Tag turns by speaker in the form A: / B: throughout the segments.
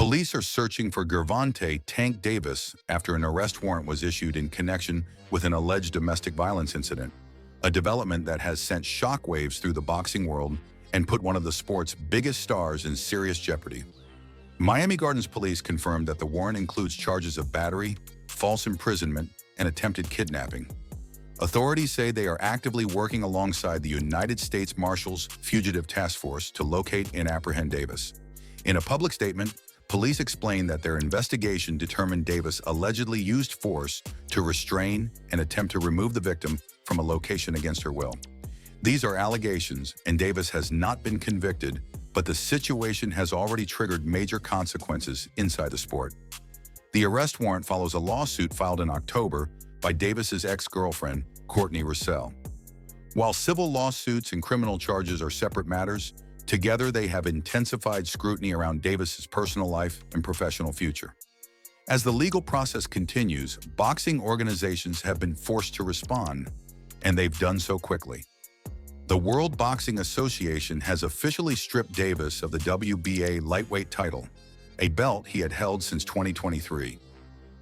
A: Police are searching for Gervonta "Tank" Davis after an arrest warrant was issued in connection with an alleged domestic violence incident, a development that has sent shockwaves through the boxing world and put one of the sport's biggest stars in serious jeopardy. Miami Gardens police confirmed that the warrant includes charges of battery, false imprisonment, and attempted kidnapping. Authorities say they are actively working alongside the United States Marshals Fugitive Task Force to locate and apprehend Davis. In a public statement, police explained that their investigation determined Davis allegedly used force to restrain and attempt to remove the victim from a location against her will. These are allegations, and Davis has not been convicted, but the situation has already triggered major consequences inside the sport. The arrest warrant follows a lawsuit filed in October by Davis's ex-girlfriend, Courtney Russell. While civil lawsuits and criminal charges are separate matters, together they have intensified scrutiny around Davis's personal life and professional future. As the legal process continues, boxing organizations have been forced to respond, and they've done so quickly. The World Boxing Association has officially stripped Davis of the WBA lightweight title, a belt he had held since 2023.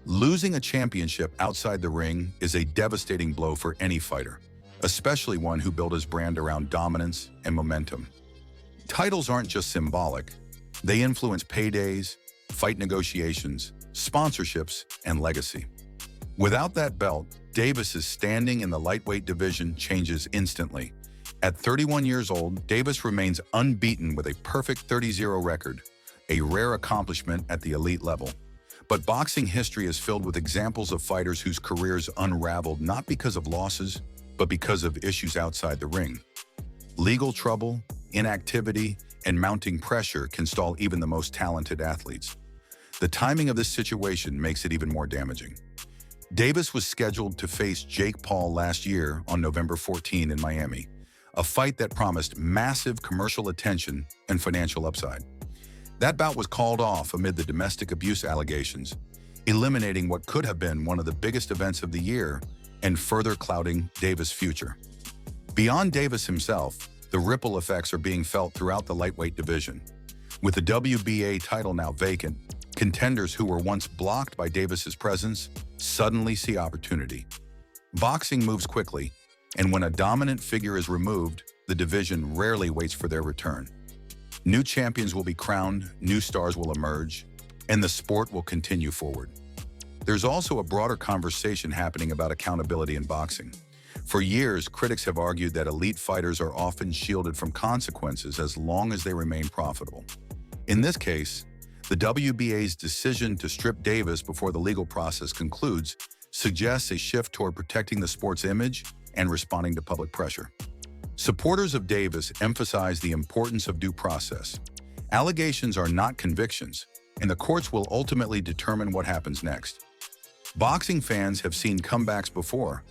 A: Losing a championship outside the ring is a devastating blow for any fighter, especially one who built his brand around dominance and momentum. Titles aren't just symbolic. They influence paydays, fight negotiations, sponsorships, and legacy. Without that belt, Davis's standing in the lightweight division changes instantly. At 31 years old, Davis remains unbeaten with a perfect 30-0 record, a rare accomplishment at the elite level. But boxing history is filled with examples of fighters whose careers unraveled not because of losses, but because of issues outside the ring. Legal trouble, inactivity, and mounting pressure can stall even the most talented athletes. The timing of this situation makes it even more damaging. Davis was scheduled to face Jake Paul last year on November 14 in Miami, a fight that promised massive commercial attention and financial upside. That bout was called off amid the domestic abuse allegations, eliminating what could have been one of the biggest events of the year and further clouding Davis' future. Beyond Davis himself, the ripple effects are being felt throughout the lightweight division. With the WBA title now vacant, contenders who were once blocked by Davis's presence suddenly see opportunity. Boxing moves quickly, and when a dominant figure is removed, the division rarely waits for their return. New champions will be crowned, new stars will emerge, and the sport will continue forward. There's also a broader conversation happening about accountability in boxing. For years, critics have argued that elite fighters are often shielded from consequences as long as they remain profitable. In this case, the WBA's decision to strip Davis before the legal process concludes suggests a shift toward protecting the sport's image and responding to public pressure. Supporters of Davis emphasize the importance of due process. Allegations are not convictions, and the courts will ultimately determine what happens next. Boxing fans have seen comebacks before,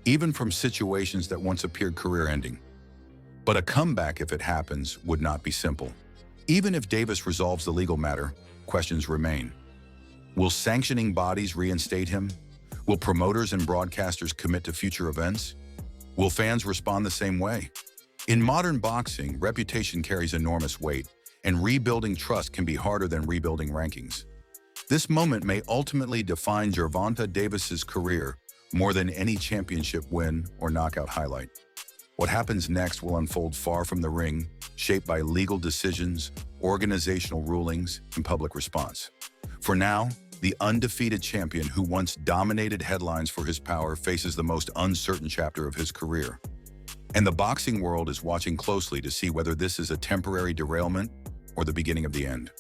A: even from situations that once appeared career-ending. But a comeback, if it happens, would not be simple. Even if Davis resolves the legal matter, questions remain. Will sanctioning bodies reinstate him? Will promoters and broadcasters commit to future events? Will fans respond the same way? In modern boxing, reputation carries enormous weight, and rebuilding trust can be harder than rebuilding rankings. This moment may ultimately define Gervonta Davis's career more than any championship win or knockout highlight. What happens next will unfold far from the ring, shaped by legal decisions, organizational rulings, and public response. For now, the undefeated champion who once dominated headlines for his power faces the most uncertain chapter of his career. And the boxing world is watching closely to see whether this is a temporary derailment or the beginning of the end.